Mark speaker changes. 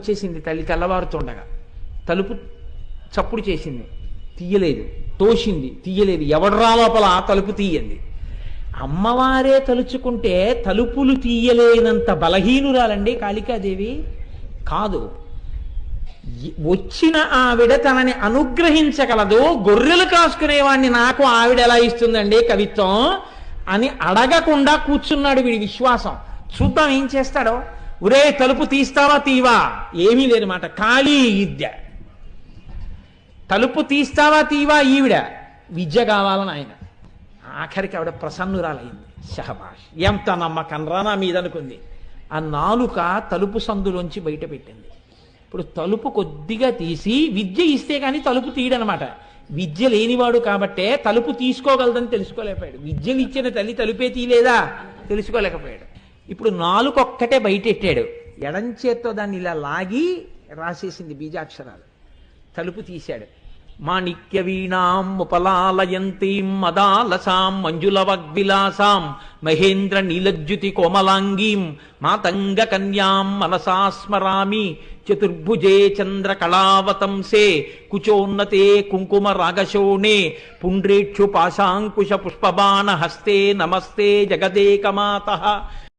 Speaker 1: వచ్చేసింది తల్లి తెల్లవారుతుండగా. తలుపు చప్పుడు చేసింది, తీయలేదు. తోసింది, తీయలేదు. ఎవడ్రా లోపల తలుపు తీయండి. అమ్మవారే తలుచుకుంటే తలుపులు తీయలేనంత బలహీనురాలండి కాళికాదేవి కాదు. వచ్చిన ఆవిడ తనని అనుగ్రహించగలదు. గొర్రెలు కాసుకునేవాడిని నాకు ఆవిడ ఎలా ఇస్తుందండి కవిత్వం అని అడగకుండా కూర్చున్నాడు వీడి విశ్వాసం. చూద్దాం ఏం చేస్తాడో. ఒరే తలుపు తీస్తావా తీవా? ఏమీ లేదన్నమాట. ఖాళీ విద్య. తలుపు తీస్తావా తీవా ఈవిడ విద్య కావాలని ఆయన. ఆఖరికి ఆవిడ ప్రసన్నురాలైంది. షహబాష్, ఎంత నమ్మకం రా నా మీద అనుకుంది. ఆ నాలుక తలుపు సందులోంచి బయట పెట్టింది. ఇప్పుడు తలుపు కొద్దిగా తీసి విద్య ఇస్తే కానీ తలుపు తీయడనమాట. విద్య లేనివాడు కాబట్టే తలుపు తీసుకోగలదని తెలుసుకోలేకపోయాడు. విద్యలు ఇచ్చిన తల్లి తలుపే తీయలేదా తెలుసుకోలేకపోయాడు. ఇప్పుడు నాలుకొక్కటే బయటెట్టాడు. ఎడం చేత్తో దాన్ని ఇలా లాగి రాసేసింది బీజాక్షరాలు. తలుపు తీశాడు. మాణిక్య వీణాం ఉపలాలయంతీం మదాలసాం మంజులవగ్విలాసాం మహేంద్ర నీలజ్యుతి కోమలాంగీం మాతంగ కన్యాం మనసా స్మరామి చతుర్భుజే చంద్ర కళావతంసే కుచోన్నతే కుంకుమ రాగశోణే పుండ్రేక్షు పాశాంకుశ పుష్పబాణ హస్తే నమస్తే జగదేకమాతః.